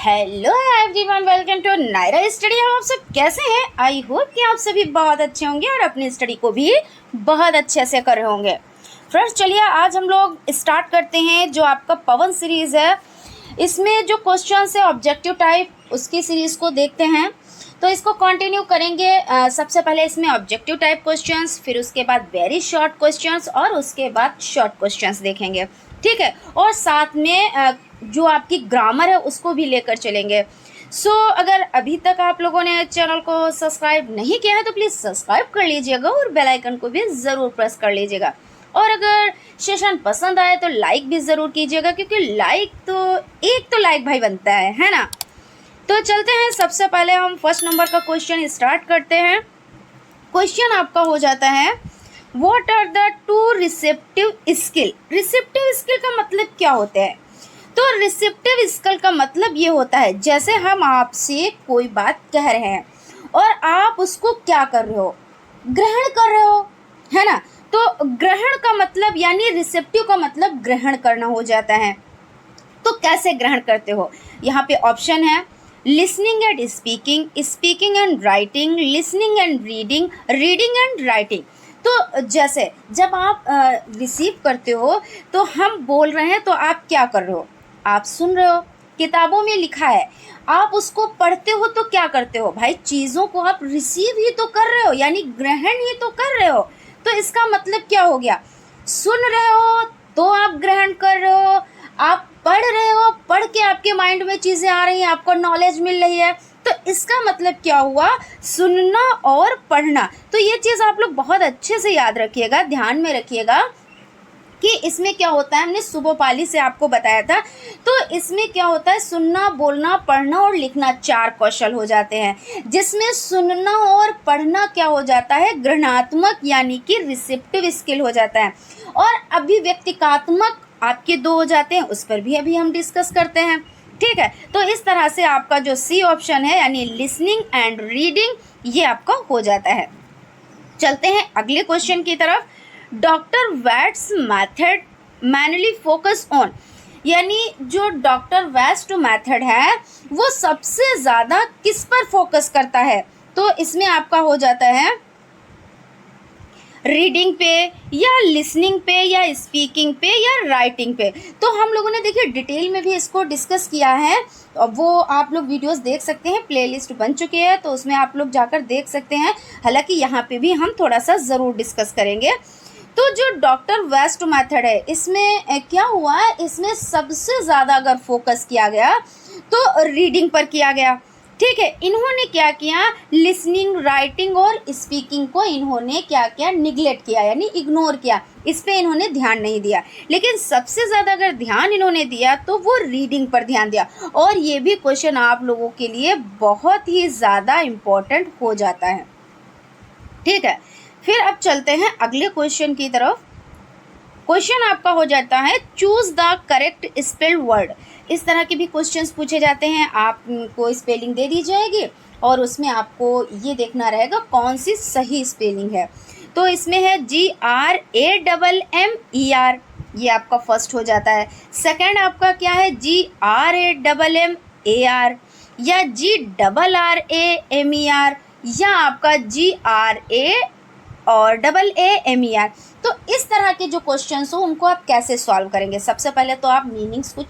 Hello everyone, welcome to Nayra study. आप सब कैसे हैं? आई होप कि आप सभी बहुत अच्छे होंगे और अपनी स्टडी को भी बहुत अच्छे से कर रहे होंगे। फ्रेंड्स, चलिए आज हम लोग स्टार्ट करते हैं जो आपका पवन सीरीज़ है। इसमें जो क्वेश्चंस है ऑब्जेक्टिव टाइप, उसकी सीरीज़ को देखते हैं। तो इसको कंटिन्यू करेंगे। सबसे पहले इसमें ऑब्जेक्टिव टाइप क्वेश्चंस, फिर उसके बाद वेरी शॉर्ट क्वेश्चंस और उसके बाद शॉर्ट क्वेश्चंस देखेंगे, ठीक है। और साथ में जो आपकी ग्रामर है उसको भी लेकर चलेंगे। अगर अभी तक आप लोगों ने चैनल को सब्सक्राइब नहीं किया है तो प्लीज़ सब्सक्राइब कर लीजिएगा और बेल आइकन को भी ज़रूर प्रेस कर लीजिएगा। और अगर सेशन पसंद आए तो लाइक भी ज़रूर कीजिएगा, क्योंकि एक तो लाइक भाई बनता है ना। तो चलते हैं, सबसे पहले हम फर्स्ट नंबर का क्वेश्चन स्टार्ट करते हैं। क्वेश्चन आपका हो जाता है, what are the two receptive skill. Receptive skill का मतलब क्या होता है? तो रिसेप्टिव स्किल का मतलब ये होता है, जैसे हम आपसे कोई बात कह रहे हैं और आप उसको क्या कर रहे हो, ग्रहण कर रहे हो, है ना। तो ग्रहण का मतलब यानी रिसेप्टिव का मतलब ग्रहण करना हो जाता है। तो कैसे ग्रहण करते हो? यहाँ पे ऑप्शन है listening and speaking, speaking and writing, listening and reading, reading and writing. तो जैसे जब आप रिसीव करते हो तो हम बोल रहे हैं तो आप क्या कर रहे हो? आप सुन रहे हो, किताबों में लिखा है। आप उसको पढ़ते हो तो क्या करते हो भाई? चीज़ों को आप रिसीव ही तो कर रहे हो, यानी ग्रहण ही तो कर रहे हो। तो इसका मतलब क्या हो गया? सुन रहे हो तो आप ग्रहण कर रहे हो, आप पढ़ रहे हो, पढ़ के आपके माइंड में चीज़ें आ रही हैं, आपको नॉलेज मिल रही है। तो इसका मतलब क्या हुआ? सुनना और पढ़ना। तो ये चीज़ आप लोग बहुत अच्छे से याद रखिएगा, ध्यान में रखिएगा कि इसमें क्या होता है। हमने सुबह पाली से आपको बताया था। तो इसमें क्या होता है, सुनना, बोलना, पढ़ना और लिखना 4 कौशल हो जाते हैं, जिसमें सुनना और पढ़ना क्या हो जाता है, ग्रहणात्मक यानी कि रिसेप्टिव स्किल हो जाता है। और अभिव्यक्तिकात्मक आपके 2 हो जाते हैं, उस पर भी अभी हम डिस्कस करते हैं, ठीक है। तो इस तरह से आपका जो सी ऑप्शन है यानी लिसनिंग एंड रीडिंग, ये आपका हो जाता है। चलते हैं अगले क्वेश्चन की तरफ। Doctor West's method manually focus on, यानी जो डॉक्टर वेस्ट मेथड है वो सबसे ज़्यादा किस पर फोकस करता है? तो इसमें आपका हो जाता है रीडिंग पे या लिसनिंग पे या स्पीकिंग पे या राइटिंग पे। तो हम लोगों ने देखिए डिटेल में भी इसको डिस्कस किया है, वो आप लोग वीडियोस देख सकते हैं, प्लेलिस्ट बन चुकी है तो उसमें आप लोग जाकर देख सकते हैं। हालांकि यहाँ पे भी हम थोड़ा सा ज़रूर डिस्कस करेंगे। तो जो डॉक्टर वेस्ट मेथड है, इसमें क्या हुआ है, इसमें सबसे ज़्यादा अगर फोकस किया गया तो रीडिंग पर किया गया, ठीक है। इन्होंने क्या किया, लिसनिंग, राइटिंग और स्पीकिंग को इन्होंने क्या किया, निगलेक्ट किया यानी इग्नोर किया, इस पे इन्होंने ध्यान नहीं दिया। लेकिन सबसे ज़्यादा अगर ध्यान इन्होंने दिया तो वो रीडिंग पर ध्यान दिया। और ये भी क्वेश्चन आप लोगों के लिए बहुत ही ज़्यादा इम्पोर्टेंट हो जाता है, ठीक है। फिर अब चलते हैं अगले क्वेश्चन की तरफ। क्वेश्चन आपका हो जाता है choose the correct spelled word. इस तरह के भी क्वेश्चंस पूछे जाते हैं, आपको स्पेलिंग दे दी जाएगी और उसमें आपको ये देखना रहेगा कौन सी सही स्पेलिंग है। तो इसमें है GRAMMER, ये आपका फर्स्ट हो जाता है। सेकंड आपका क्या है, GRAMMAR या GRRAMER या आपका GRAAMER। तो इस तरह के जो क्वेश्चंस हो उनको आप कैसे सॉल्व करेंगे? सबसे पहले तो आप मीनिंग्स कुछ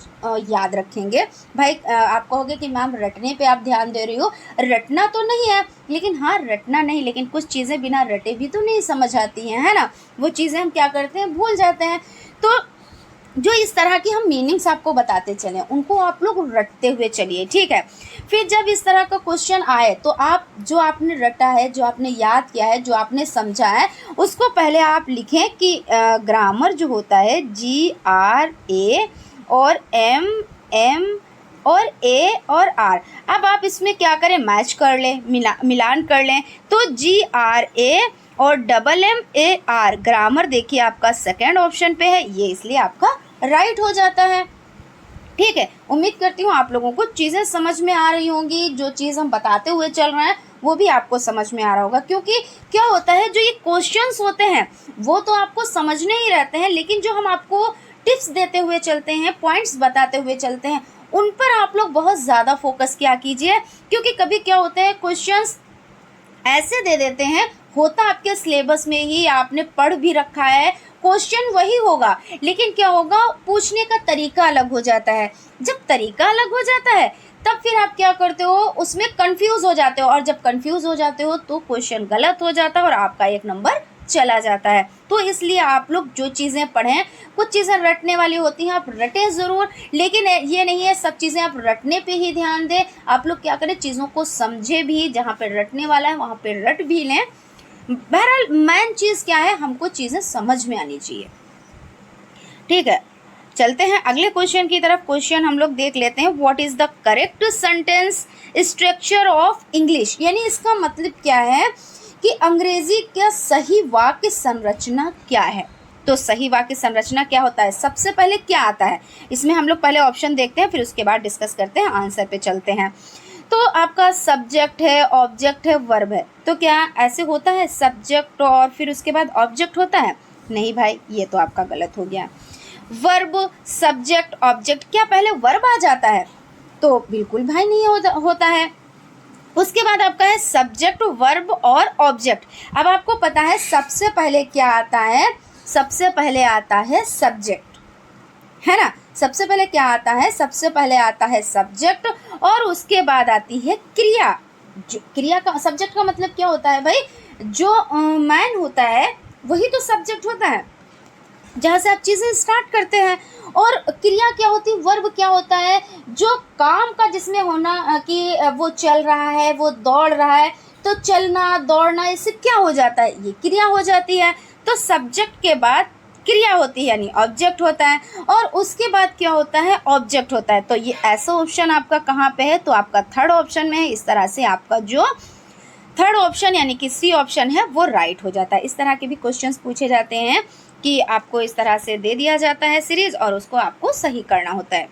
याद रखेंगे भाई। आप कहोगे कि मैम रटने पे आप ध्यान दे रही हो, रटना तो नहीं है, लेकिन हाँ रटना नहीं, लेकिन कुछ चीज़ें बिना रटे भी तो नहीं समझ आती हैं, है ना। वो चीज़ें हम क्या करते हैं, भूल जाते हैं। तो जो इस तरह की हम मीनिंग्स आपको बताते चलें, उनको आप लोग रटते हुए चलिए, ठीक है। फिर जब इस तरह का क्वेश्चन आए तो आप जो आपने रटा है, जो आपने याद किया है, जो आपने समझा है, उसको पहले आप लिखें कि ग्रामर जो होता है GRA और MM और A और R। अब आप इसमें क्या करें, मैच कर लें, मिलान कर लें। तो GRA और MMAR ग्रामर देखिए आपका सेकेंड ऑप्शन पे है, ये इसलिए आपका राइट हो जाता है, ठीक है। उम्मीद करती हूँ आप लोगों को चीज़ें समझ में आ रही होंगी। जो चीज़ हम बताते हुए चल रहे हैं वो भी आपको समझ में आ रहा होगा, क्योंकि क्या होता है, जो ये क्वेश्चंस होते हैं वो तो आपको समझने ही रहते हैं, लेकिन जो हम आपको टिप्स देते हुए चलते हैं, पॉइंट्स बताते हुए चलते हैं, उन पर आप लोग बहुत ज़्यादा फोकस किया कीजिए। क्योंकि कभी क्या होता है, क्वेश्चंस ऐसे दे देते हैं, होता आपके सिलेबस में ही, आपने पढ़ भी रखा है, क्वेश्चन वही होगा, लेकिन क्या होगा, पूछने का तरीका अलग हो जाता है। जब तरीका अलग हो जाता है तब फिर आप क्या करते हो, उसमें कंफ्यूज हो जाते हो, और जब कंफ्यूज हो जाते हो तो क्वेश्चन गलत हो जाता है और आपका 1 नंबर चला जाता है। तो इसलिए आप लोग जो चीज़ें पढ़ें, कुछ चीज़ें रटने वाली होती हैं, आप रटें ज़रूर, लेकिन ये नहीं है सब चीज़ें आप रटने पे ही ध्यान दें। आप लोग क्या करें, चीज़ों को समझे भी, जहाँ पे रटने वाला है वहाँ पे रट भी लें। बहरहाल मेन चीज़ क्या है, हमको चीज़ें समझ में आनी चाहिए। ठीक है, चलते हैं अगले क्वेश्चन की तरफ। क्वेश्चन हम लोग देख लेते हैं, what is the correct sentence structure of English. यानी इसका मतलब क्या है कि अंग्रेजी का सही वाक्य संरचना क्या है। तो सही वाक्य संरचना क्या होता है, सबसे पहले क्या आता है, इसमें हम लोग पहले ऑप्शन देखते हैं, फिर उसके बाद डिस्कस करते हैं, आंसर पे चलते हैं। तो आपका सब्जेक्ट है, ऑब्जेक्ट है, वर्ब है। तो क्या ऐसे होता है सब्जेक्ट और फिर उसके बाद ऑब्जेक्ट होता है? नहीं भाई, ये तो आपका गलत हो गया। वर्ब, सब्जेक्ट, ऑब्जेक्ट, क्या पहले वर्ब आ जाता है? तो बिल्कुल भाई नहीं होता है। उसके बाद आपका है सब्जेक्ट, वर्ब और ऑब्जेक्ट। अब आपको पता है सबसे पहले क्या आता है, सबसे पहले आता है सब्जेक्ट, है ना। सबसे पहले क्या आता है, सबसे पहले आता है सब्जेक्ट, और उसके बाद आती है क्रिया। जो क्रिया का, सब्जेक्ट का मतलब क्या होता है भाई, जो मैन होता है वही तो सब्जेक्ट होता है, जहाँ से आप चीज़ें स्टार्ट करते हैं। और क्रिया क्या होती है, वर्ब क्या होता है, जो काम का जिसमें होना कि वो चल रहा है, वो दौड़ रहा है, तो चलना दौड़ना इससे क्या हो जाता है, ये क्रिया हो जाती है। तो सब्जेक्ट के बाद क्रिया होती है यानी ऑब्जेक्ट होता है, और उसके बाद क्या होता है, ऑब्जेक्ट होता है। तो ये ऐसा ऑप्शन आपका कहाँ पे है, तो आपका थर्ड ऑप्शन में है। इस तरह से आपका जो थर्ड ऑप्शन यानी कि सी ऑप्शन है वो राइट हो जाता है। इस तरह के भी क्वेश्चंस पूछे जाते हैं कि आपको इस तरह से दे दिया जाता है सीरीज, और उसको आपको सही करना होता है।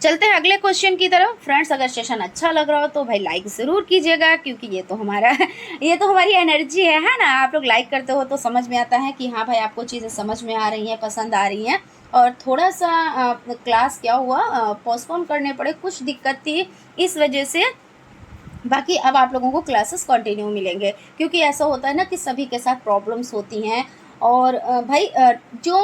चलते हैं अगले क्वेश्चन की तरफ। फ्रेंड्स, अगर सेशन अच्छा लग रहा हो तो भाई लाइक ज़रूर कीजिएगा, क्योंकि ये तो हमारी एनर्जी है ना। आप लोग लाइक करते हो तो समझ में आता है कि हाँ भाई आपको चीज़ें समझ में आ रही हैं, पसंद आ रही हैं। और थोड़ा सा क्लास क्या हुआ, पोस्टपोन करने पड़े, कुछ दिक्कत थी इस वजह से। बाकी अब आप लोगों को क्लासेस कंटिन्यू मिलेंगे, क्योंकि ऐसा होता है ना कि सभी के साथ प्रॉब्लम्स होती हैं। और भाई जो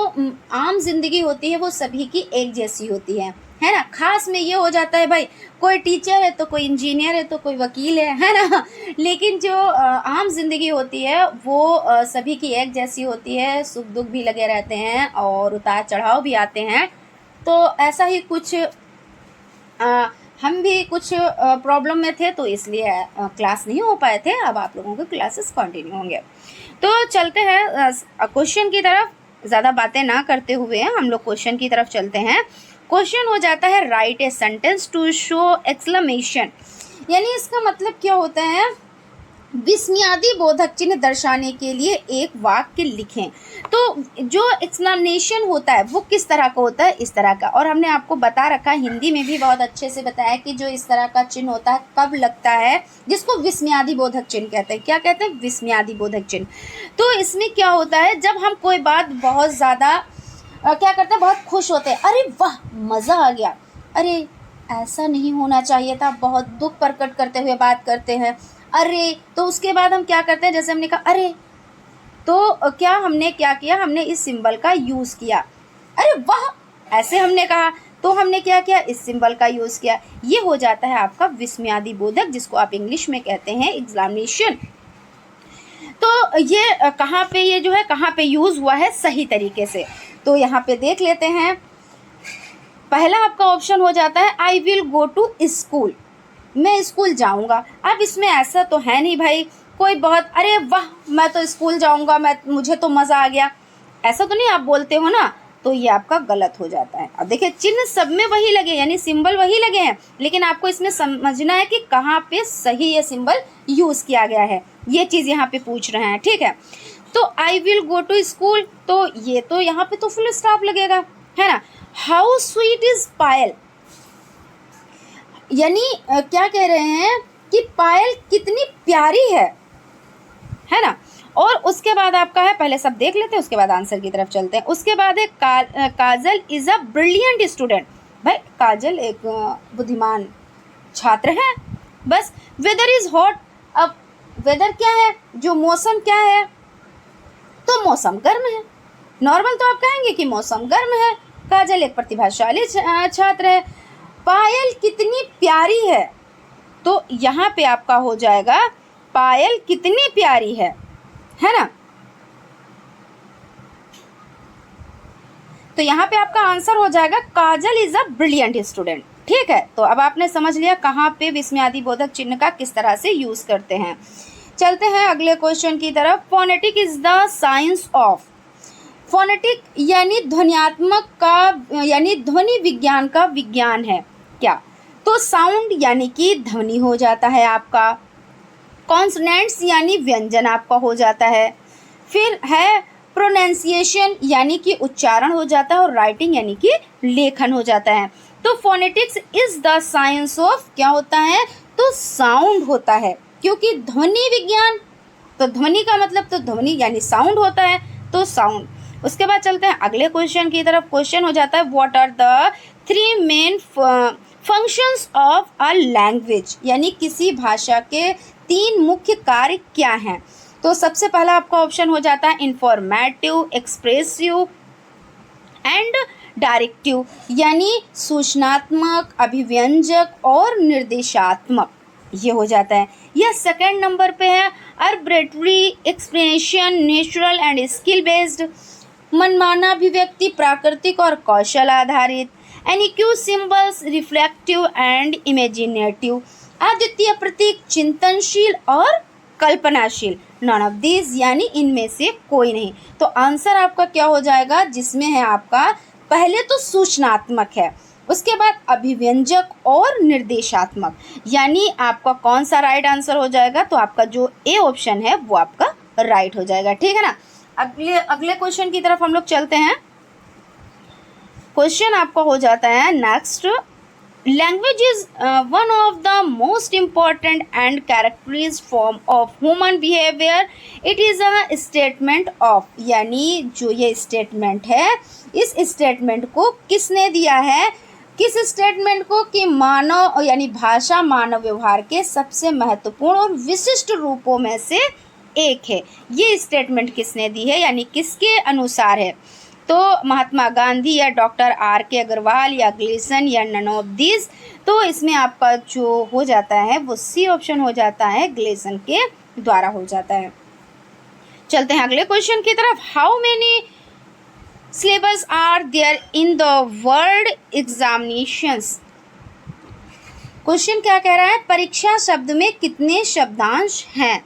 आम जिंदगी होती है वो सभी की एक जैसी होती है ना। खास में ये हो जाता है भाई, कोई टीचर है तो कोई इंजीनियर है तो कोई वकील है ना। लेकिन जो आम जिंदगी होती है वो सभी की एक जैसी होती है, सुख दुख भी लगे रहते हैं और उतार चढ़ाव भी आते हैं। तो ऐसा ही कुछ हम भी कुछ प्रॉब्लम में थे, तो इसलिए क्लास नहीं हो पाए थे। अब आप लोगों के क्लासेस कंटिन्यू होंगे। तो चलते हैं क्वेश्चन की तरफ। ज़्यादा बातें ना करते हुए हम लोग क्वेश्चन की तरफ चलते हैं। क्वेश्चन हो जाता है, write a sentence to show exclamation. यानी इसका मतलब क्या होता है, विस्मयादि बोधक चिन्ह दर्शाने के लिए एक वाक्य लिखें। तो जो एक्सप्लेनेशन होता है वो किस तरह का होता है, इस तरह का। और हमने आपको बता रखा है, हिंदी में भी बहुत अच्छे से बताया कि जो इस तरह का चिन्ह होता है कब लगता है, जिसको विस्मयादि बोधक चिन्ह कहते हैं। क्या कहते हैं, विस्मयादि बोधक चिन्ह। तो इसमें क्या होता है, जब हम कोई बात बहुत ज़्यादा क्या करते हैं, बहुत खुश होते हैं, अरे वाह मज़ा आ गया, अरे ऐसा नहीं होना चाहिए था, बहुत दुख प्रकट करते हुए बात करते हैं, अरे। तो उसके बाद हम क्या करते हैं, जैसे हमने कहा अरे, तो क्या हमने क्या किया, हमने इस सिंबल का यूज़ किया, अरे वाह, ऐसे हमने कहा, तो हमने क्या किया, इस सिंबल का यूज़ किया। ये हो जाता है आपका विस्मयादि बोधक, जिसको आप इंग्लिश में कहते हैं एक्सक्लेमेशन। तो ये कहाँ पे, ये जो है कहाँ पे यूज़ हुआ है सही तरीके से, तो यहाँ पे देख लेते हैं। पहला आपका ऑप्शन हो जाता है, I will go to school, मैं स्कूल जाऊंगा। अब इसमें ऐसा तो है नहीं भाई कोई बहुत, अरे वाह मैं तो स्कूल जाऊंगा, मुझे तो मज़ा आ गया, ऐसा तो नहीं आप बोलते हो ना। तो ये आपका गलत हो जाता है। अब देखिए, चिन्ह सब में वही लगे, यानी सिंबल वही लगे हैं, लेकिन आपको इसमें समझना है कि कहाँ पे सही ये सिंबल यूज़ किया गया है, ये चीज़ यहाँ पे पूछ रहे हैं। ठीक है, तो I will go to school, तो ये तो यहाँ पे तो फुल स्टॉप लगेगा, है ना। हाउ स्वीट इज़ पायल, यानी क्या कह रहे हैं कि पायल कितनी प्यारी है ना। और उसके बाद आपका है, पहले सब देख लेते हैं उसके बाद आंसर की तरफ चलते हैं। उसके बाद है काजल इज अ ब्रिलियंट स्टूडेंट। भाई काजल एक बुद्धिमान छात्र है। बस वेदर इज हॉट, अब वेदर क्या है, जो मौसम क्या है, तो मौसम गर्म है। नॉर्मल तो आप कहेंगे कि मौसम गर्म है। काजल एक प्रतिभाशाली छात्र है। पायल कितनी प्यारी है, तो यहाँ पे आपका हो जाएगा पायल कितनी प्यारी है ना। तो यहाँ पे आपका आंसर हो जाएगा काजल इज अ ब्रिलियंट स्टूडेंट। ठीक है, तो अब आपने समझ लिया कहाँ पे विस्मयादि बोधक चिन्ह का किस तरह से यूज करते हैं। चलते हैं अगले क्वेश्चन की तरफ। Phonetic is the science of. Phonetic यानी ध्वन्यात्मक का, यानी ध्वनि विज्ञान का विज्ञान है क्या, तो साउंड यानी कि ध्वनि हो जाता है आपका, कॉन्सोनेंट्स यानी व्यंजन आपका हो जाता है, फिर है प्रोनाउंसिएशन यानी कि उच्चारण हो जाता है, और राइटिंग यानी कि लेखन हो जाता है। तो phonetics is the science of क्या होता है, तो साउंड होता है, क्योंकि ध्वनि विज्ञान, तो ध्वनि का मतलब तो ध्वनि यानी साउंड होता है, तो साउंड। उसके बाद चलते हैं अगले क्वेश्चन की तरफ। क्वेश्चन हो जाता है what are the 3 main functions of a language, यानी किसी भाषा के 3 मुख्य कार्य क्या हैं। तो सबसे पहला आपका ऑप्शन हो जाता है इंफॉर्मेटिव, एक्सप्रेसिव एंड डायरेक्टिव, यानी सूचनात्मक, अभिव्यंजक और निर्देशात्मक, ये हो जाता है। यह सेकंड नंबर पे है arbitrary explanation, natural and skill based, मनमाना अभिव्यक्ति, प्राकृतिक और कौशल आधारित, एनिक्यू सिंबल्स, रिफ्लेक्टिव एंड इमेजिनेटिव, अद्वितीय प्रतीक, चिंतनशील और कल्पनाशील, नॉन ऑफ दिस यानी इनमें से कोई नहीं। तो आंसर आपका क्या हो जाएगा, जिसमें है आपका पहले तो सूचनात्मक है, उसके बाद अभिव्यंजक और निर्देशात्मक, यानी आपका कौन सा राइट आंसर हो जाएगा, तो आपका जो ए ऑप्शन है वो आपका राइट हो जाएगा। ठीक है ना। अगले क्वेश्चन की तरफ हम लोग चलते हैं। क्वेश्चन आपका हो जाता है next, language is one of the most important and characteristic form of human behaviour, it is a statement of, यानी जो ये स्टेटमेंट है, इस स्टेटमेंट को किसने दिया है, किस स्टेटमेंट को, कि मानव यानी भाषा मानव व्यवहार के सबसे महत्वपूर्ण और विशिष्ट रूपों में से एक है। ये स्टेटमेंट किसने दी है, यानी किसके अनुसार है, तो महात्मा गांधी या डॉक्टर R.K. अग्रवाल या ग्लेसन या नन ऑफ दिस। तो इसमें आपका जो हो जाता है वो सी ऑप्शन हो जाता है, ग्लेसन के द्वारा हो जाता है। चलते हैं अगले क्वेश्चन की तरफ। How many syllables are there in the word examinations। Question क्या कह रहा है, परीक्षा शब्द में कितने शब्दांश हैं।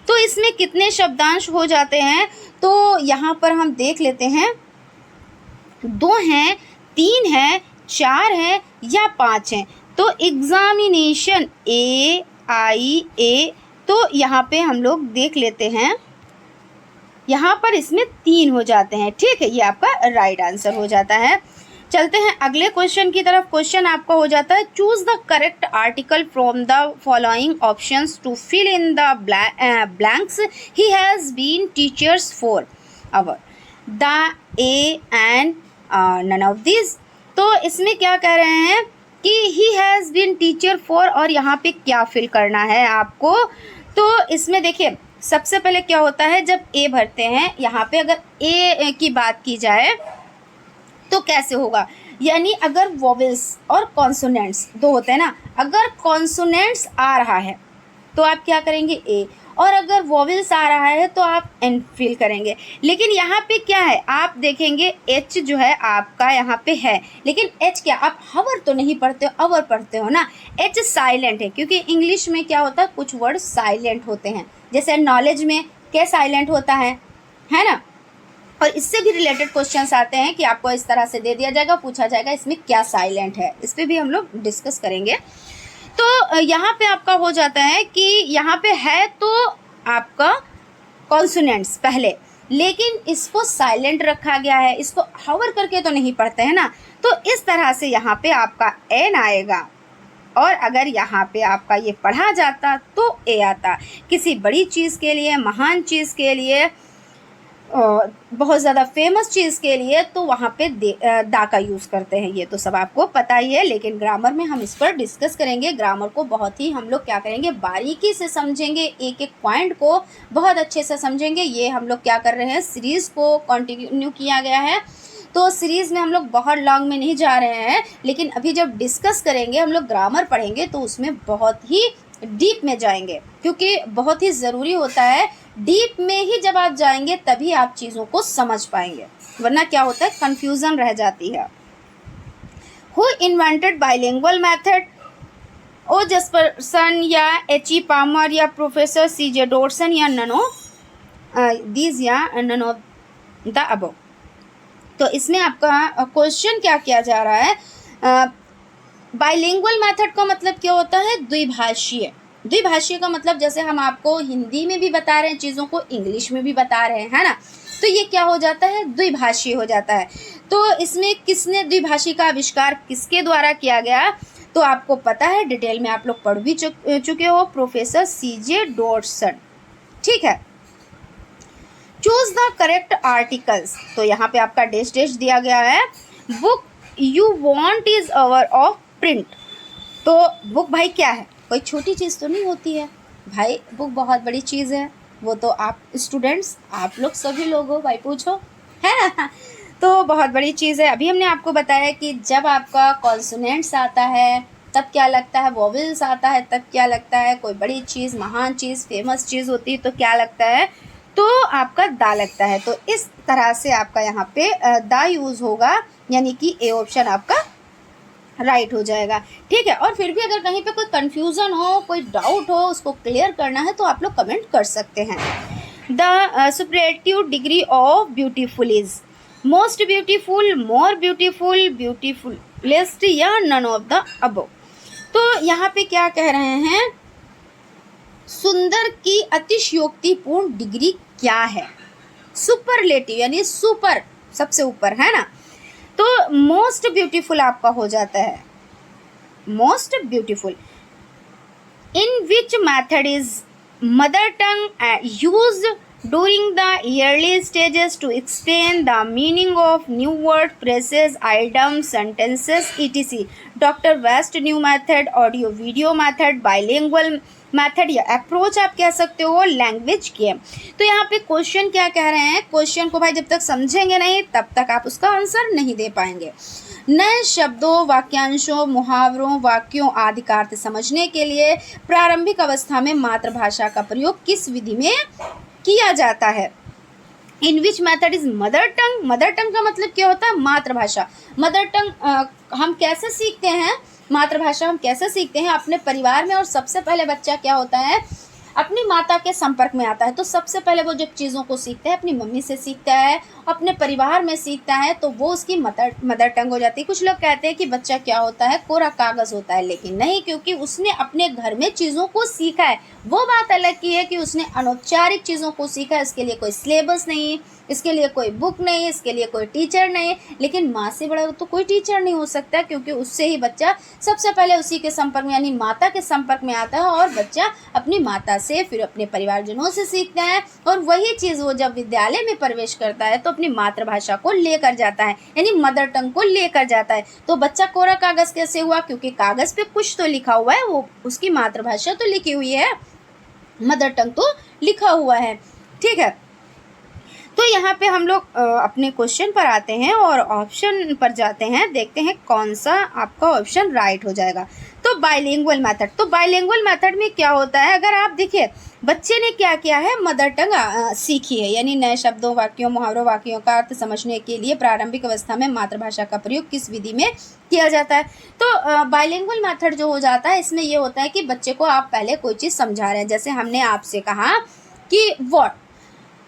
तो इसमें कितने शब्दांश हो जाते हैं, तो यहाँ पर हम देख लेते हैं, 2 हैं, 3 हैं, 4 हैं या 5 हैं। तो एग्जामिनेशन AIA, तो यहाँ पे हम लोग देख लेते हैं, यहाँ पर इसमें 3 हो जाते हैं। ठीक है, ये आपका राइट आंसर हो जाता है। चलते हैं अगले क्वेश्चन की तरफ। क्वेश्चन आपका हो जाता है choose the correct article from the following options to fill in the blanks he has been teachers for our the a and none of this. तो इसमें क्या कह रहे हैं कि he has been teacher for, और यहाँ पे क्या फिल करना है आपको। तो इसमें देखिए सबसे पहले क्या होता है, जब ए भरते हैं, यहाँ पे अगर ए की बात की जाए तो कैसे होगा, यानी अगर वोवेल्स और कॉन्सोनेंट्स 2 होते हैं ना, अगर कॉन्सोनेंट्स आ रहा है तो आप क्या करेंगे ए, और अगर वोवेल्स आ रहा है तो आप एन फिल करेंगे। लेकिन यहाँ पे क्या है, आप देखेंगे एच जो है आपका यहाँ पे है, लेकिन एच क्या, आप हवर तो नहीं पढ़ते हो, अवर पढ़ते हो ना। एच साइलेंट है, क्योंकि इंग्लिश में क्या होता है, कुछ वर्ड साइलेंट होते हैं, जैसे नॉलेज में क्या साइलेंट होता है ना। और इससे भी रिलेटेड क्वेश्चंस आते हैं कि आपको इस तरह से दे दिया जाएगा, पूछा जाएगा इसमें क्या साइलेंट है, इस पर भी हम लोग डिस्कस करेंगे। तो यहाँ पे आपका हो जाता है कि यहाँ पे है तो आपका कॉन्सोनेंट्स पहले, लेकिन इसको साइलेंट रखा गया है, इसको हवर करके तो नहीं पढ़ते हैं ना, तो इस तरह से यहाँ पे आपका एन आएगा। और अगर यहाँ पे आपका ये पढ़ा जाता तो ए आता। किसी बड़ी चीज़ के लिए, महान चीज़ के लिए, बहुत ज़्यादा फेमस चीज़ के लिए तो वहाँ पे दा का यूज़ करते हैं, ये तो सब आपको पता ही है। लेकिन ग्रामर में हम इस पर डिस्कस करेंगे। ग्रामर को बहुत ही हम लोग क्या करेंगे, बारीकी से समझेंगे, एक एक पॉइंट को बहुत अच्छे से समझेंगे। ये हम लोग क्या कर रहे हैं, सीरीज़ को कंटिन्यू किया गया है, तो सीरीज़ में हम लोग बहुत लॉन्ग में नहीं जा रहे हैं। लेकिन अभी जब डिस्कस करेंगे, हम लोग ग्रामर पढ़ेंगे तो उसमें बहुत ही डीप में जाएंगे, क्योंकि बहुत ही ज़रूरी होता है। डीप में ही जब आप जाएंगे तभी आप चीज़ों को समझ पाएंगे, वरना क्या होता है, कंफ्यूजन रह जाती है। Who invented bilingual method? O Jefferson या एच.ई. पामर या प्रोफेसर C.J. डॉटसन या नन ऑफ द अबव। तो इसमें आपका क्वेश्चन क्या किया जा रहा है, बाइलिंगुअल मेथड का मतलब क्या होता है, द्विभाषीय। द्विभाषीय का मतलब जैसे हम आपको हिंदी में भी बता रहे हैं चीज़ों को, इंग्लिश में भी बता रहे हैं, है ना, तो ये क्या हो जाता है, द्विभाषीय हो जाता है। तो इसमें किसने द्विभाषी का आविष्कार किसके द्वारा किया गया, तो आपको पता है, डिटेल में आप लोग पढ़ भी चुके हो, प्रोफेसर C.J. डॉटसन। ठीक है। चूज द करेक्ट आर्टिकल्स, तो यहाँ पे आपका डेश दिया गया है। Book you want is our of print, तो बुक भाई क्या है, कोई छोटी चीज़ तो नहीं होती है भाई, बुक बहुत बड़ी चीज़ है। वो तो आप स्टूडेंट्स, आप लोग सभी लोग हो भाई, पूछो, है ना, तो बहुत बड़ी चीज़ है। अभी हमने आपको बताया कि जब आपका कॉन्सोनेंट्स आता है तब क्या लगता है, वॉवेल्स आता है तब क्या लगता है, कोई बड़ी चीज़, महान चीज़, फेमस चीज़ होती है तो क्या लगता है, तो आपका दा लगता है। तो इस तरह से आपका यहाँ पे दा यूज़ होगा, यानी कि ए ऑप्शन आपका राइट हो जाएगा। ठीक है। और फिर भी अगर कहीं पे कोई कन्फ्यूज़न हो, कोई डाउट हो, उसको क्लियर करना है तो आप लोग कमेंट कर सकते हैं। The superlative degree of beautiful is most beautiful, more beautiful, beautifulest या नन ऑफ द अबव। तो यहाँ पे क्या कह रहे हैं, सुंदर की अतिशयोक्तिपूर्ण डिग्री क्या है, सुपरलेटिव यानी सुपर, सबसे ऊपर, है ना, तो मोस्ट ब्यूटीफुल आपका हो जाता है, most beautiful. In which method is mother tongue used during the early stages to explain the meaning of new word, phrases, item, sentences etc. Doctor West new method, audio video method, bilingual method या approach आप कह सकते हो, language की है। तो यहाँ पे क्वेश्चन क्या कह रहे हैं, क्वेश्चन को भाई जब तक समझेंगे नहीं तब तक आप उसका आंसर नहीं दे पाएंगे। नए शब्दों, वाक्यांशों, मुहावरों, वाक्यों आदि का अर्थ समझने के लिए प्रारंभिक अवस्था में मातृभाषा का प्रयोग किस विधि में किया जाता है। In which method is mother tongue, mother tongue का मतलब क्या होता है, मातृभाषा। मदर टंग हम कैसे सीखते हैं, मातृभाषा हम कैसे सीखते हैं, अपने परिवार में। और सबसे पहले बच्चा क्या होता है, अपनी माता के संपर्क में आता है, तो सबसे पहले वो जब चीज़ों को सीखता है अपनी मम्मी से सीखता है, अपने परिवार में सीखता है, तो वो उसकी मदर टंग हो जाती है। कुछ लोग कहते हैं कि बच्चा क्या होता है, कोरा कागज़ होता है, लेकिन नहीं, क्योंकि उसने अपने घर में चीज़ों को सीखा है। वो बात अलग की है कि उसने अनौपचारिक चीज़ों को सीखा है, इसके लिए कोई सिलेबस नहीं, इसके लिए कोई बुक नहीं, इसके लिए कोई टीचर नहीं। लेकिन माँ से बड़ा तो कोई टीचर नहीं हो सकता, क्योंकि उससे ही बच्चा सबसे पहले उसी के संपर्क में यानी माता के संपर्क में आता है, और बच्चा अपनी माता से फिर अपने परिवारजनों से सीखता है, और वही चीज़ वो जब विद्यालय में प्रवेश करता है तो अपनी मातृभाषा को लेकर जाता है, यानी मदर टंग को लेकर जाता है। तो बच्चा कोरा कागज़ कैसे हुआ, क्योंकि कागज़ पे कुछ तो लिखा हुआ है, वो उसकी मातृभाषा तो लिखी हुई है, मदर टंग तो लिखा हुआ है। ठीक है। तो यहाँ पे हम लोग अपने क्वेश्चन पर आते हैं और ऑप्शन पर जाते हैं, देखते हैं कौन सा आपका ऑप्शन राइट हो जाएगा। तो बाइलिंगुअल मेथड, तो बाइलिंगुअल मेथड में क्या होता है, अगर आप देखिए बच्चे ने क्या किया है, मदर टंग सीखी है, यानी नए शब्दों, वाक्यों, मुहावरों, वाक्यों का अर्थ समझने के लिए प्रारंभिक अवस्था में मातृभाषा का प्रयोग किस विधि में किया जाता है। तो बाइलिंगुअल मेथड जो हो जाता है, इसमें ये होता है कि बच्चे को आप पहले कोई चीज़ समझा रहे हैं, जैसे हमने आपसे कहा कि व्हाट,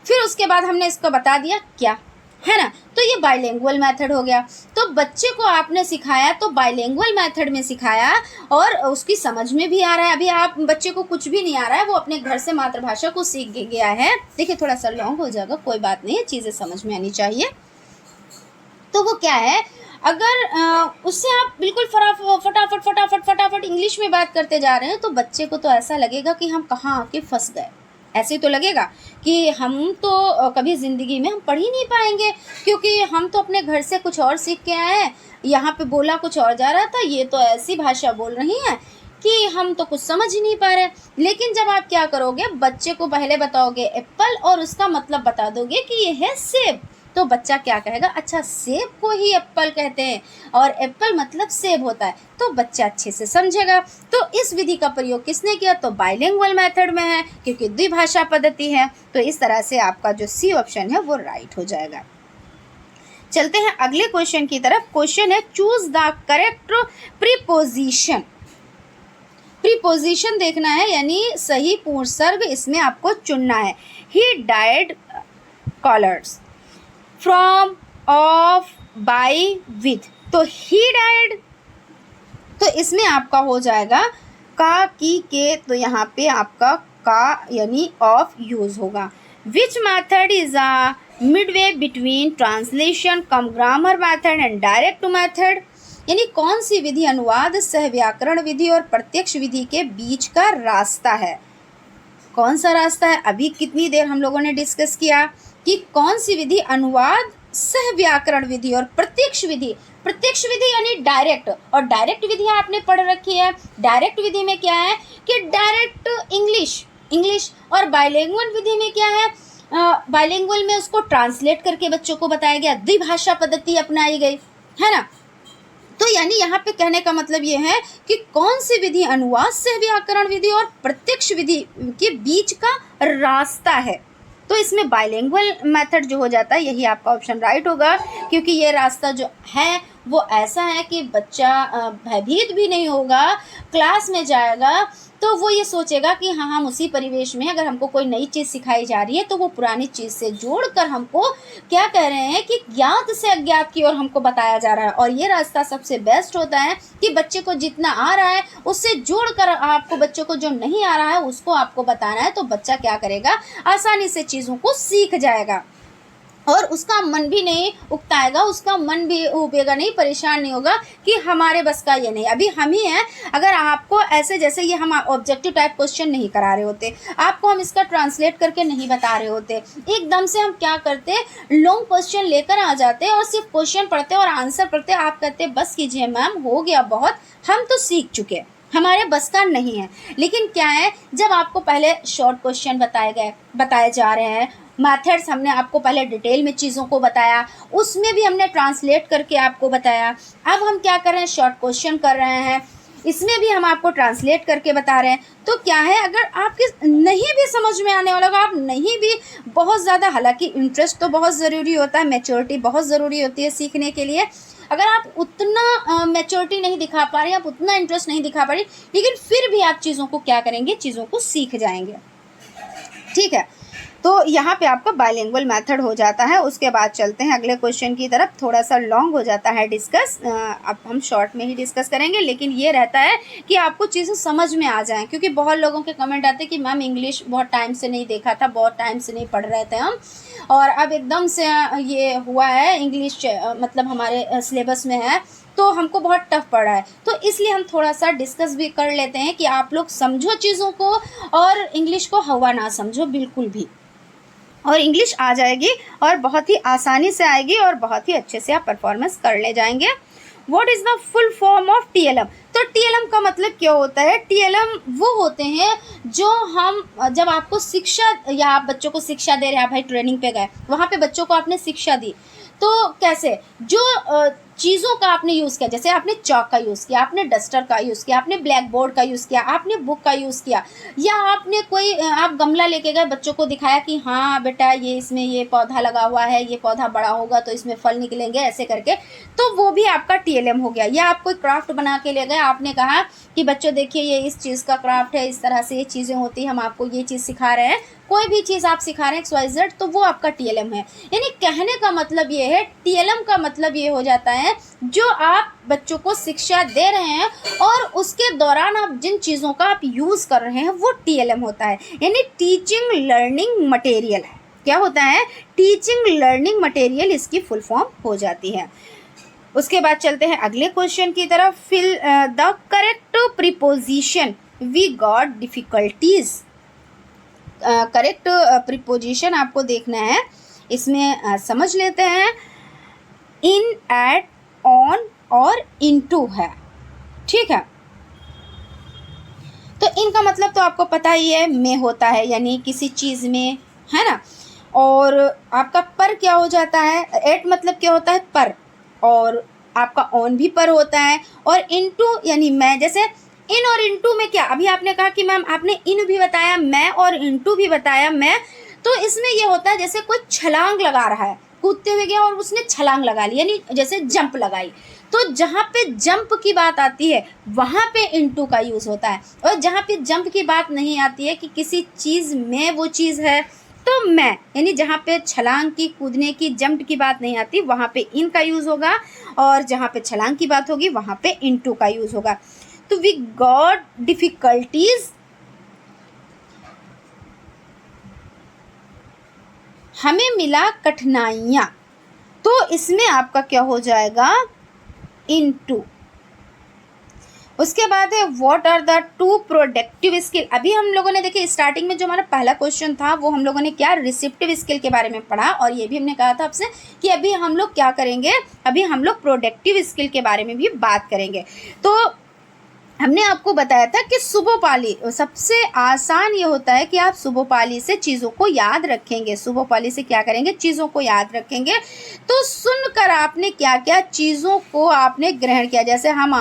फिर उसके बाद हमने इसको बता दिया क्या, है ना, तो ये बाइलिंगुअल मेथड हो गया। तो बच्चे को आपने सिखाया तो बाइलिंगुअल मेथड में सिखाया, और उसकी समझ में भी आ रहा है। अभी आप बच्चे को कुछ भी नहीं आ रहा है, वो अपने घर से मातृभाषा को सीख गया है। देखिए थोड़ा सा लॉन्ग हो जाएगा, कोई बात नहीं, चीज़ें समझ में आनी चाहिए। तो वो क्या है, अगर उससे आप बिल्कुल फटाफट इंग्लिश में बात करते जा रहे हैं तो बच्चे को तो ऐसा लगेगा कि हम कहाँ आके फंस गए। ऐसे तो लगेगा कि हम तो कभी ज़िंदगी में हम पढ़ ही नहीं पाएंगे, क्योंकि हम तो अपने घर से कुछ और सीख के आए हैं, यहाँ पे बोला कुछ और जा रहा था, ये तो ऐसी भाषा बोल रही हैं कि हम तो कुछ समझ ही नहीं पा रहे। लेकिन जब आप क्या करोगे, बच्चे को पहले बताओगे एप्पल और उसका मतलब बता दोगे कि ये है सेब, तो बच्चा क्या कहेगा, अच्छा सेब को ही एप्पल कहते हैं और एप्पल मतलब सेब होता है, तो बच्चा अच्छे से समझेगा। तो इस विधि का प्रयोग किसने किया, तो बाइलिंगुअल मेथड में है, क्योंकि द्विभाषा पद्धति है। तो इस तरह से आपका जो सी ऑप्शन है वो राइट हो जाएगा। चलते हैं अगले क्वेश्चन की तरफ। क्वेश्चन है choose the correct preposition. Preposition देखना है, यानी सही पूर्वसर्ग इसमें आपको चुनना है। ही डाइड कॉलर्स फ्रॉम ऑफ बाय विद, तो ही डाइड, तो इसमें आपका हो जाएगा का की के, तो यहाँ पे आपका का यानी ऑफ यूज होगा। विच method is a Midway between translation come grammar method and direct method, यानी कौन सी विधि अनुवाद सह व्याकरण विधि और प्रत्यक्ष विधि के बीच का रास्ता है। कौन सा रास्ता है, अभी कितनी देर हम लोगों ने डिस्कस किया कि कौन सी विधि अनुवाद सह व्याकरण विधि और प्रत्यक्ष विधि। प्रत्यक्ष विधि यानी डायरेक्ट, और डायरेक्ट विधि आपने पढ़ रखी है। डायरेक्ट विधि में क्या है कि डायरेक्ट इंग्लिश, और बाइलिंगुअल विधि में क्या है, बाइलिंगुअल में उसको ट्रांसलेट करके बच्चों को बताया गया, द्विभाषा पद्धति अपनाई गई, है ना। तो यानी यहाँ पे कहने का मतलब ये है कि कौन सी विधि अनुवाद सह व्याकरण विधि और प्रत्यक्ष विधि के बीच का रास्ता है। तो इसमें बाइलिंगुअल मेथड जो हो जाता है, यही आपका ऑप्शन राइट होगा, क्योंकि ये रास्ता जो है वो ऐसा है कि बच्चा भयभीत भी नहीं होगा, क्लास में जाएगा तो वो ये सोचेगा कि हाँ हम उसी परिवेश में, अगर हमको कोई नई चीज़ सिखाई जा रही है तो वो पुरानी चीज़ से जोड़कर हमको क्या कह रहे हैं कि ज्ञात से अज्ञात की ओर हमको बताया जा रहा है। और ये रास्ता सबसे बेस्ट होता है कि बच्चे को जितना आ रहा है उससे जोड़कर आपको, बच्चे को जो नहीं आ रहा है उसको आपको बताना है, तो बच्चा क्या करेगा, आसानी से चीज़ों को सीख जाएगा और उसका मन भी नहीं उकताएगा, उसका मन भी उबेगा नहीं, परेशान नहीं होगा कि हमारे बस का ये नहीं। अभी हम ही हैं, अगर आपको ऐसे जैसे ये हम ऑब्जेक्टिव टाइप क्वेश्चन नहीं करा रहे होते, आपको हम इसका ट्रांसलेट करके नहीं बता रहे होते, एकदम से हम क्या करते, लॉन्ग क्वेश्चन लेकर आ जाते और सिर्फ क्वेश्चन पढ़ते और आंसर पढ़ते, आप कहते बस कीजिए मैम हो गया बहुत, हम तो सीख चुके, हमारे बस का नहीं है। लेकिन क्या है, जब आपको पहले शॉर्ट क्वेश्चन बताए जा रहे हैं, मैथड्स हमने आपको पहले डिटेल में चीज़ों को बताया, उसमें भी हमने ट्रांसलेट करके आपको बताया। अब हम क्या कर रहे हैं, शॉर्ट क्वेश्चन कर रहे हैं, इसमें भी हम आपको ट्रांसलेट करके बता रहे हैं। तो क्या है, अगर आपके नहीं भी समझ में आने वाला, आप नहीं भी बहुत ज़्यादा, हालांकि इंटरेस्ट तो बहुत ज़रूरी होता है, मैच्योरिटी बहुत ज़रूरी होती है सीखने के लिए, अगर आप उतना मैच्योरिटी नहीं दिखा पा रहे, आप उतना इंटरेस्ट नहीं दिखा पा रहे, लेकिन फिर भी आप चीज़ों को क्या करेंगे, चीज़ों को सीख जाएंगे। ठीक है, तो यहाँ पे आपका बाइलिंगुअल मेथड हो जाता है। उसके बाद चलते हैं अगले क्वेश्चन की तरफ। थोड़ा सा लॉन्ग हो जाता है डिस्कस, अब हम शॉर्ट में ही डिस्कस करेंगे, लेकिन ये रहता है कि आपको चीज़ें समझ में आ जाएं, क्योंकि बहुत लोगों के कमेंट आते हैं कि मैम इंग्लिश बहुत टाइम से नहीं देखा था, बहुत टाइम से नहीं पढ़ रहे थे हम, और अब एकदम से ये हुआ है इंग्लिश मतलब हमारे सिलेबस में है तो हमको बहुत टफ पड़ रहा है। तो इसलिए हम थोड़ा सा डिस्कस भी कर लेते हैं कि आप लोग समझो चीज़ों को और इंग्लिश को हवा ना समझो बिल्कुल भी, और इंग्लिश आ जाएगी और बहुत ही आसानी से आएगी और बहुत ही अच्छे से आप परफॉर्मेंस कर ले जाएंगे। What is the full form of TLM? तो TLM का मतलब क्या होता है, TLM वो होते हैं जो हम, जब आपको शिक्षा या आप बच्चों को शिक्षा दे रहे हैं, आप भाई ट्रेनिंग पे गए, वहाँ पे बच्चों को आपने शिक्षा दी, तो कैसे जो चीज़ों का आपने यूज़ किया, जैसे आपने चॉक का यूज़ किया, आपने डस्टर का यूज़ किया, आपने ब्लैक बोर्ड का यूज़ किया, आपने बुक का यूज़ किया, या आपने कोई आप गमला लेके गए, बच्चों को दिखाया कि हाँ बेटा ये इसमें ये पौधा लगा हुआ है, ये पौधा बड़ा होगा तो इसमें फल निकलेंगे, ऐसे करके, तो वो भी आपका TLM हो गया। या आप कोई क्राफ्ट बना के ले गए, आपने कहा कि बच्चों देखिए ये इस चीज़ का क्राफ्ट है, इस तरह से ये चीज़ें होती हैं, हम आपको ये चीज़ सिखा रहे हैं, कोई भी चीज़ आप सिखा रहे हैं XYZ, तो वो आपका TLM है। यानी कहने का मतलब ये है, TLM का मतलब ये हो जाता है जो आप बच्चों को शिक्षा दे रहे हैं और उसके दौरान आप जिन चीज़ों का आप यूज़ कर रहे हैं वो TLM होता है। यानी टीचिंग लर्निंग मटेरियल क्या होता है, टीचिंग लर्निंग मटेरियल इसकी फुल फॉर्म हो जाती है। उसके बाद चलते हैं अगले क्वेश्चन की तरफ। Fill the correct preposition, we got difficulties. Correct preposition आपको देखना है, इसमें समझ लेते हैं। इन, एट, ऑन और इनटू है, ठीक है। तो इनका मतलब तो आपको पता ही है, में होता है यानी किसी चीज़ में, है ना। और आपका पर क्या हो जाता है, एट मतलब क्या होता है, पर, और आपका ऑन भी पर होता है। और इनटू यानी मैं, जैसे इन और इनटू में क्या, अभी आपने कहा कि मैम आपने इन भी बताया मैं और इनटू भी बताया मैं, तो इसमें ये होता है जैसे कोई छलांग लगा रहा है, कूदते हुए गया और उसने छलांग लगा ली, यानी जैसे जंप लगाई। तो जहाँ पे जंप की बात आती है वहाँ पे इनटू का यूज़ होता है, और जहाँ पे जंप की बात नहीं आती है कि किसी चीज़ में वो चीज़ है, तो मैं, यानी जहाँ पे छलांग की, कूदने की, जंप की बात नहीं आती वहाँ पे इन का यूज़ होगा, और जहाँ पे छलांग की बात होगी वहाँ पे इनटू का यूज़ होगा। तो वी गॉट डिफिकल्टीज, हमें मिला कठिनाइयाँ, तो इसमें आपका क्या हो जाएगा, इनटू। उसके बाद है what are the two productive skill. अभी हम लोगों ने देखिए स्टार्टिंग में जो हमारा पहला क्वेश्चन था वो हम लोगों ने क्या, रिसेप्टिव स्किल के बारे में पढ़ा, और ये भी हमने कहा था आपसे कि अभी हम लोग क्या करेंगे, अभी हम लोग प्रोडक्टिव स्किल के बारे में भी बात करेंगे। तो हमने आपको बताया था कि सुबोपाली सबसे आसान ये होता है कि आप सुबोपाली से चीज़ों को याद रखेंगे। सुबोपाली से क्या करेंगे, चीज़ों को याद रखेंगे। तो सुनकर आपने क्या क्या चीज़ों को आपने ग्रहण किया, जैसे हम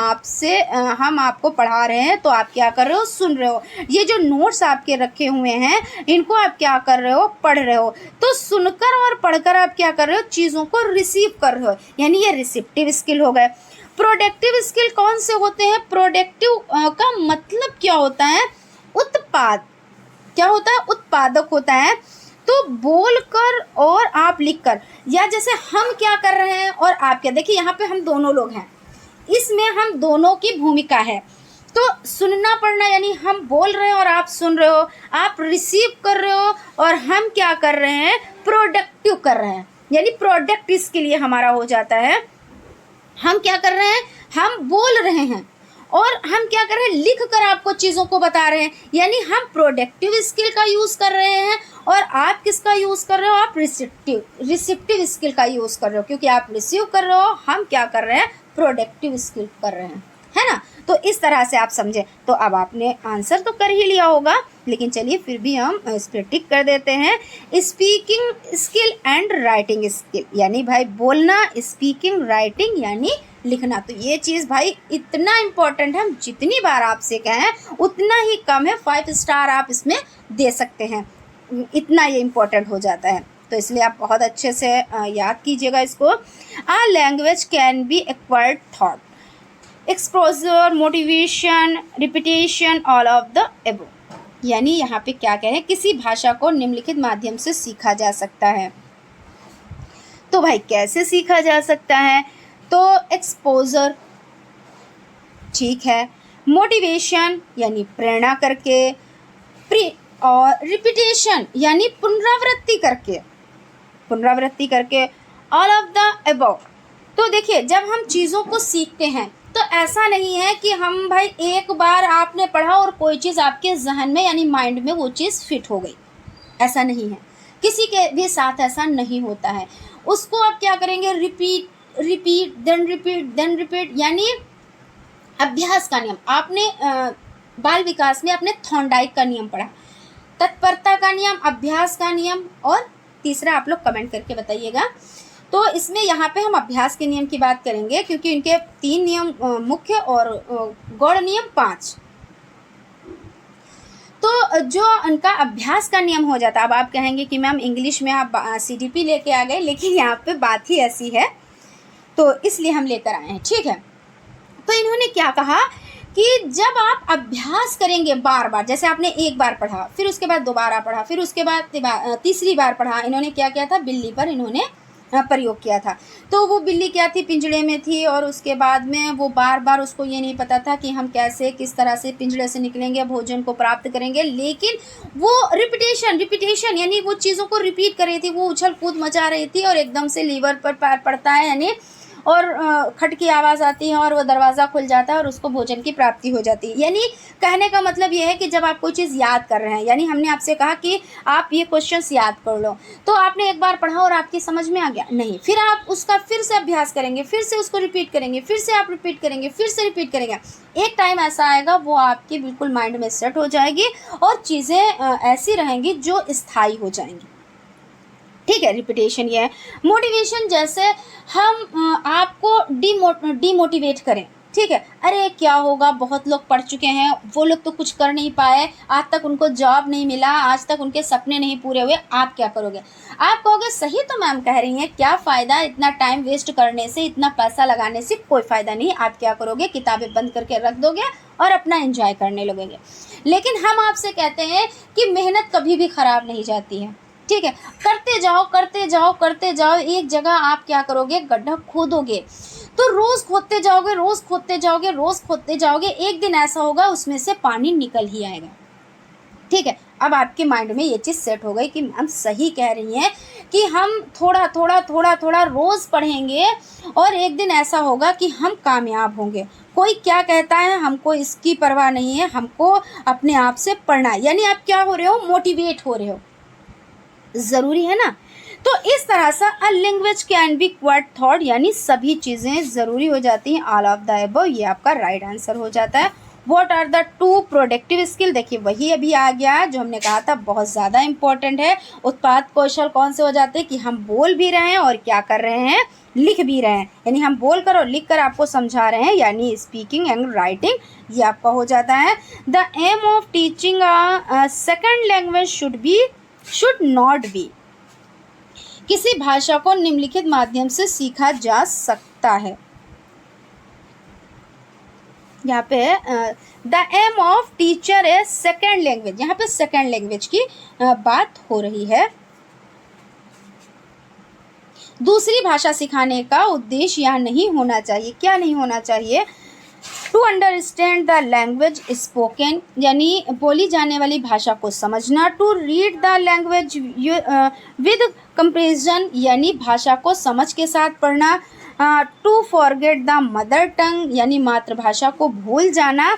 आपको पढ़ा रहे हैं तो आप क्या कर रहे हो, सुन रहे हो। ये जो नोट्स आपके रखे हुए हैं इनको आप क्या कर रहे हो, पढ़ रहे हो। तो सुनकर और पढ़कर आप क्या कर रहे हो, चीज़ों को रिसीव कर रहे हो, यानी ये रिसेप्टिव स्किल हो गए। प्रोडक्टिव स्किल कौन से होते हैं, प्रोडक्टिव का मतलब क्या होता है, उत्पाद, क्या होता है, उत्पादक होता है। तो बोलकर और आप लिखकर, या जैसे हम क्या कर रहे हैं और आप क्या, देखिए यहाँ पे हम दोनों लोग हैं, इसमें हम दोनों की भूमिका है। तो सुनना पढ़ना यानी हम बोल रहे हैं और आप सुन रहे हो, आप रिसीव कर रहे हो, और हम क्या कर रहे हैं, प्रोडक्टिव कर रहे हैं, यानी प्रोडक्ट इसके लिए हमारा हो जाता है। हम क्या कर रहे हैं, हम बोल रहे हैं, और हम क्या कर रहे हैं, लिख कर आपको चीज़ों को बता रहे हैं, यानी हम प्रोडक्टिव स्किल का यूज़ कर रहे हैं। और आप किसका यूज़ कर रहे हो, आप रिसेप्टिव स्किल का यूज़ कर रहे हो, क्योंकि आप रिसीव कर रहे हो, हम क्या कर रहे हैं, प्रोडक्टिव स्किल कर रहे हैं, है ना। तो इस तरह से आप समझे। तो अब आपने आंसर तो कर ही लिया होगा, लेकिन चलिए फिर भी हम इस पर टिक कर देते हैं। Speaking skill and writing skill, यानी भाई बोलना, स्पीकिंग, राइटिंग यानी लिखना। तो ये चीज़ भाई इतना इम्पोर्टेंट है, हम जितनी बार आपसे कहें उतना ही कम है, 5 स्टार आप इसमें दे सकते हैं, इतना ये इम्पोर्टेंट हो जाता है। तो इसलिए आप बहुत अच्छे से याद कीजिएगा इसको। A language can be acquired thought, exposure, motivation, repetition, all of the above. यानी यहाँ पे क्या कहें, किसी भाषा को निम्नलिखित माध्यम से सीखा जा सकता है। तो भाई कैसे सीखा जा सकता है, तो एक्सपोजर, ठीक है, मोटिवेशन यानी प्रेरणा करके, और रिपीटेशन यानी पुनरावृत्ति करके, ऑल ऑफ द अबव। तो देखिए जब हम चीज़ों को सीखते हैं तो ऐसा नहीं है कि हम भाई एक बार आपने पढ़ा और कोई चीज़ आपके जहन में यानी माइंड में वो चीज़ फिट हो गई, ऐसा नहीं है, किसी के भी साथ ऐसा नहीं होता है। उसको आप क्या करेंगे, रिपीट देन रिपीट, यानी अभ्यास का नियम। आपने बाल विकास में आपने थॉर्नडाइक का नियम पढ़ा, तत्परता का नियम, अभ्यास का नियम, और तीसरा आप लोग कमेंट करके बताइएगा। तो इसमें यहाँ पे हम अभ्यास के नियम की बात करेंगे, क्योंकि इनके 3 नियम मुख्य और गौड़ नियम 5। तो जो उनका अभ्यास का नियम हो जाता है, अब आप कहेंगे कि मैम इंग्लिश में आप CDP लेके आ गए, लेकिन यहाँ पे बात ही ऐसी है तो इसलिए हम लेकर आए हैं, ठीक है। तो इन्होंने क्या कहा कि जब आप अभ्यास करेंगे बार बार, जैसे आपने एक बार पढ़ा, फिर उसके बाद दोबारा पढ़ा, फिर उसके बाद तीसरी बार पढ़ा, इन्होंने क्या किया था, बिल्ली पर इन्होंने प्रयोग किया था। तो वो बिल्ली क्या थी, पिंजड़े में थी, और उसके बाद में वो बार बार, उसको ये नहीं पता था कि हम कैसे किस तरह से पिंजड़े से निकलेंगे, भोजन को प्राप्त करेंगे, लेकिन वो रिपीटेशन यानी वो चीज़ों को रिपीट कर रही थी, वो उछल कूद मचा रही थी, और एकदम से लीवर पर पैर पड़ता है, यानी और खट की आवाज़ आती है और वो दरवाज़ा खुल जाता है और उसको भोजन की प्राप्ति हो जाती है। यानी कहने का मतलब ये है कि जब आप कोई चीज़ याद कर रहे हैं, यानी हमने आपसे कहा कि आप ये क्वेश्चंस याद कर लो, तो आपने एक बार पढ़ा और आपकी समझ में आ गया नहीं, फिर आप उसका फिर से अभ्यास करेंगे, फिर से उसको रिपीट करेंगे, फिर से आप रिपीट करेंगे, फिर से रिपीट करेंगे। एक टाइम ऐसा आएगा वो आपकी बिल्कुल माइंड में सेट हो जाएगी और चीज़ें ऐसी रहेंगी जो स्थायी हो जाएंगी। ठीक है, रिपीटेशन ये है। मोटिवेशन, जैसे हम आपको डीमोटिवेट करें, ठीक है, अरे क्या होगा, बहुत लोग पढ़ चुके हैं, वो लोग तो कुछ कर नहीं पाए, आज तक उनको जॉब नहीं मिला, आज तक उनके सपने नहीं पूरे हुए, आप क्या करोगे? आप कहोगे सही तो मैम कह रही हैं, क्या फ़ायदा इतना टाइम वेस्ट करने से, इतना पैसा लगाने से कोई फ़ायदा नहीं। आप क्या करोगे? किताबें बंद करके रख दोगे और अपना एंजॉय करने लगोगे। लेकिन हम आपसे कहते हैं कि मेहनत कभी भी ख़राब नहीं जाती है, ठीक है, करते जाओ करते जाओ करते जाओ। एक जगह आप क्या करोगे? गड्ढा खोदोगे, तो रोज़ खोदते जाओगे, रोज़ खोदते जाओगे, रोज़ खोदते जाओगे, एक दिन ऐसा होगा उसमें से पानी निकल ही आएगा। ठीक है, अब आपके माइंड में ये चीज़ सेट हो गई कि हम सही कह रही हैं कि हम थोड़ा थोड़ा थोड़ा थोड़ा रोज़ पढ़ेंगे और एक दिन ऐसा होगा कि हम कामयाब होंगे। कोई क्या कहता है हमको इसकी परवाह नहीं है, हमको अपने आप से पढ़ना है। यानी आप क्या हो रहे हो? मोटिवेट हो रहे हो। ज़रूरी है ना? तो इस तरह से a language can B quite thought, यानी सभी चीज़ें ज़रूरी हो जाती हैं। ऑल ऑफ द अबव, ये आपका राइट आंसर हो जाता है। What are the two productive skill? देखिए वही अभी आ गया है जो हमने कहा था, बहुत ज़्यादा इंपॉर्टेंट है। उत्पाद कौशल कौन से हो जाते हैं कि हम बोल भी रहे हैं और क्या कर रहे हैं? लिख भी रहे हैं। यानी हम बोल कर और लिख कर आपको समझा रहे हैं, यानी स्पीकिंग एंड राइटिंग, ये आपका हो जाता है। The aim of teaching a second language should not be, किसी भाषा को निम्नलिखित माध्यम से सीखा जा सकता है। यहाँ पे the aim of teacher a second language, यहाँ पे सेकेंड लैंग्वेज की बात हो रही है। दूसरी भाषा सिखाने का उद्देश्य यह नहीं होना चाहिए, क्या नहीं होना चाहिए? To understand the language spoken, यानी बोली जाने वाली भाषा को समझना। To read the language with comparison, यानी भाषा को समझ के साथ पढ़ना। To forget the mother tongue, यानी मातृभाषा को भूल जाना।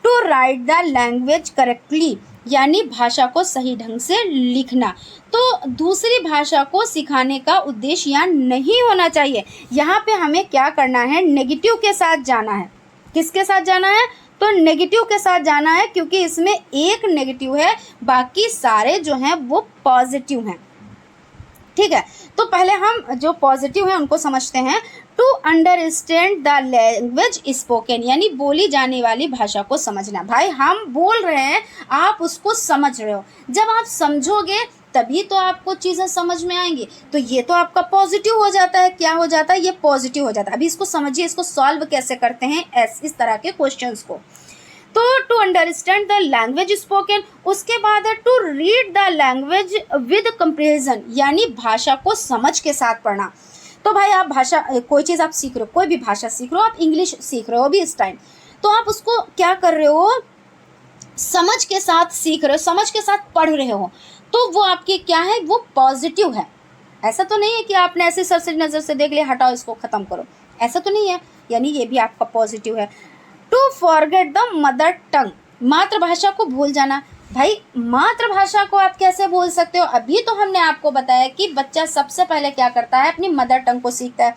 To write the language correctly, यानी भाषा को सही ढंग से लिखना। तो दूसरी भाषा को सिखाने का उद्देश्य यहाँ नहीं होना चाहिए। यहाँ पे हमें क्या करना है? नेगेटिव के साथ जाना है। किसके साथ जाना है? तो नेगेटिव के साथ जाना है, क्योंकि इसमें एक नेगेटिव है, बाकी सारे जो हैं वो पॉजिटिव हैं। ठीक है, तो पहले हम जो पॉजिटिव हैं उनको समझते हैं। To understand the language spoken, यानी बोली जाने वाली भाषा को समझना। भाई हम बोल रहे हैं, आप उसको समझ रहे हो। जब आप समझोगे तभी तो आपको चीज़ें समझ में आएंगी। तो ये तो आपका पॉजिटिव हो जाता है। क्या हो जाता है? ये पॉजिटिव हो जाता है। अभी इसको समझिए, इसको सॉल्व कैसे करते हैं इस तरह के क्वेश्चंस को। तो to understand the language spoken, उसके बाद है to read the language with comparison, यानी भाषा को समझ के साथ पढ़ना। तो भाई आप भाषा, कोई चीज़ आप सीख रहे हो, कोई भी भाषा सीख रहे हो, आप इंग्लिश सीख रहे हो अभी इस टाइम, तो आप उसको क्या कर रहे हो? समझ के साथ सीख रहे हो, समझ के साथ पढ़ रहे हो, तो वो आपकी क्या है? वो पॉजिटिव है। ऐसा तो नहीं है कि आपने ऐसे सरसरी नज़र से देख लिया, हटाओ इसको, ख़त्म करो, ऐसा तो नहीं है। यानी ये भी आपका पॉजिटिव है। To forget the mother tongue, मातृभाषा को भूल जाना। भाई मातृभाषा को आप कैसे भूल सकते हो? अभी तो हमने आपको बताया कि बच्चा सबसे पहले क्या करता है? अपनी मदर टंग को सीखता है।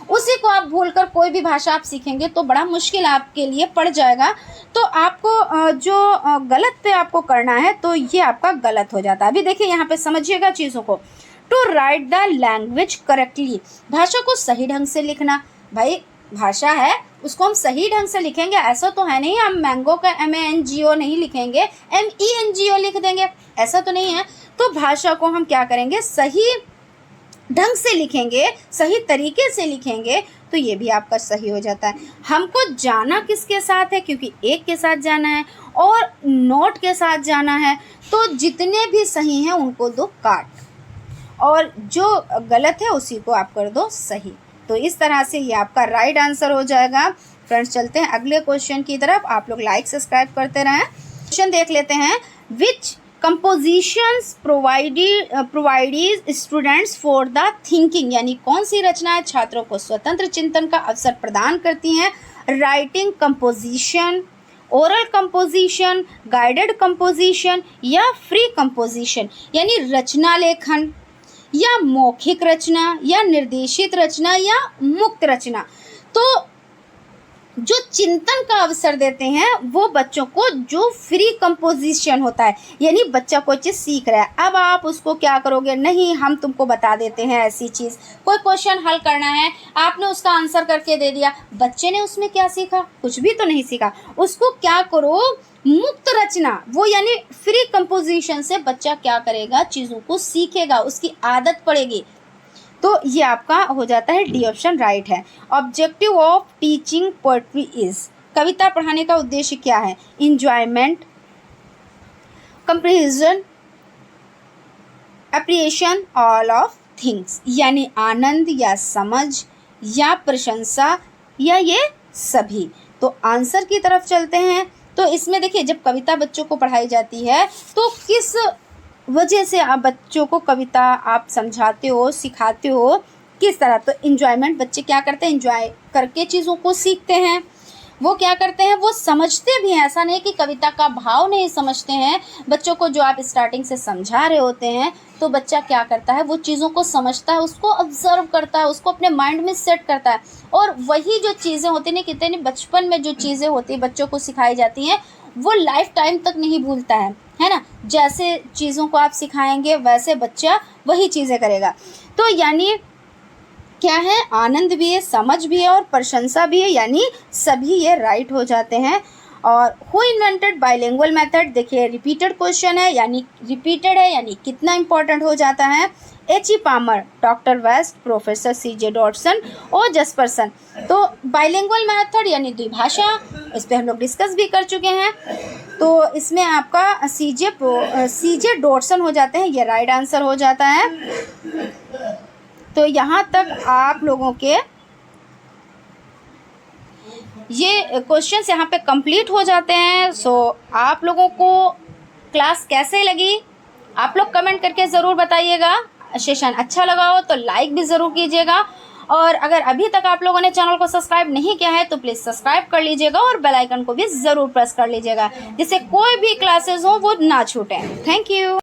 उसी को आप भूलकर कोई भी भाषा आप सीखेंगे तो बड़ा मुश्किल आपके लिए पड़ जाएगा। तो आपको जो गलत पे आपको करना है, तो ये आपका गलत हो जाता है। अभी देखिए यहाँ पे समझिएगा चीज़ों को। To write the language correctly, भाषा को सही ढंग से लिखना। भाई भाषा है, उसको हम सही ढंग से लिखेंगे। ऐसा तो है नहीं हम मैंगो का MANGO नहीं लिखेंगे, MENGO लिख देंगे, ऐसा तो नहीं है। तो भाषा को हम क्या करेंगे? सही ढंग से लिखेंगे, सही तरीके से लिखेंगे, तो ये भी आपका सही हो जाता है। हमको जाना किसके साथ है? क्योंकि एक के साथ जाना है और नोट के साथ जाना है। तो जितने भी सही हैं उनको दो काट, और जो गलत है उसी को आप कर दो सही। तो इस तरह से ये आपका राइट आंसर हो जाएगा। फ्रेंड्स चलते हैं अगले क्वेश्चन की तरफ। आप लोग लाइक सब्सक्राइब करते रहें। क्वेश्चन देख लेते हैं। Which compositions provide students for the thinking, यानी कौन सी रचनाएं छात्रों को स्वतंत्र चिंतन का अवसर प्रदान करती हैं? Writing composition, oral composition, guided composition या फ्री कंपोजिशन, यानी रचना लेखन या मौखिक रचना या निर्देशित रचना या मुक्त रचना। तो जो चिंतन का अवसर देते हैं वो बच्चों को जो फ्री कंपोजिशन होता है, यानी बच्चा कोई चीज़ सीख रहा है, अब आप उसको क्या करोगे, नहीं हम तुमको बता देते हैं ऐसी चीज़, कोई क्वेश्चन हल करना है, आपने उसका आंसर करके दे दिया, बच्चे ने उसमें क्या सीखा, कुछ भी तो नहीं सीखा। उसको क्या करो, मुक्त रचना, वो यानी फ्री कंपोजिशन से बच्चा क्या करेगा, चीज़ों को सीखेगा, उसकी आदत पड़ेगी। तो ये आपका हो जाता है डी ऑप्शन राइट है। Objective of teaching poetry is, कविता पढ़ाने का उद्देश्य क्या है? Enjoyment, comprehension, appreciation all of things, यानी आनंद या समझ या प्रशंसा या ये सभी। तो आंसर की तरफ चलते हैं। तो इसमें देखिए, जब कविता बच्चों को पढ़ाई जाती है तो किस वजह से आप बच्चों को कविता आप समझाते हो, सिखाते हो, किस तरह? तो इन्जॉयमेंट, बच्चे क्या करते हैं, इन्जॉय करके चीज़ों को सीखते हैं। वो क्या करते हैं, वो समझते भी हैं, ऐसा नहीं कि कविता का भाव नहीं समझते हैं। बच्चों को जो आप स्टार्टिंग से समझा रहे होते हैं तो बच्चा क्या करता है, वो चीज़ों को समझता है, उसको ऑब्जर्व करता है, उसको अपने माइंड में सेट करता है, और वही जो चीज़ें होती हैं, कितनी बचपन में जो चीज़ें होती हैं बच्चों को सिखाई जाती हैं वो लाइफ टाइम तक नहीं भूलता है ना। जैसे चीज़ों को आप सिखाएंगे वैसे बच्चा वही चीज़ें करेगा। तो यानी क्या है, आनंद भी है, समझ भी है और प्रशंसा भी है, यानी सभी ये राइट हो जाते हैं। और हु इन्वेंटेड बाइलिंगुअल मेथड, देखिए रिपीटेड क्वेश्चन है, यानी रिपीटेड है यानी कितना इंपॉर्टेंट हो जाता है। H.E. Palmer, doctor West, professor C.J. Dodson और जस्पर्सन। तो बाइलिंगुअल मेथड यानी द्विभाषा, इस पर हम लोग डिस्कस भी कर चुके हैं। तो इसमें आपका C.J. डॉटसन हो जाते हैं, ये राइट आंसर हो जाता है। तो यहाँ तक आप लोगों के ये क्वेश्चंस यहाँ पे कंप्लीट हो जाते हैं। सो आप लोगों को क्लास कैसे लगी आप लोग कमेंट करके ज़रूर बताइएगा। सेशन अच्छा लगा हो तो लाइक भी ज़रूर कीजिएगा, और अगर अभी तक आप लोगों ने चैनल को सब्सक्राइब नहीं किया है तो प्लीज़ सब्सक्राइब कर लीजिएगा और बेल आइकन को भी ज़रूर प्रेस कर लीजिएगा, जिससे कोई भी क्लासेस हो वो ना छूटें। Thank you.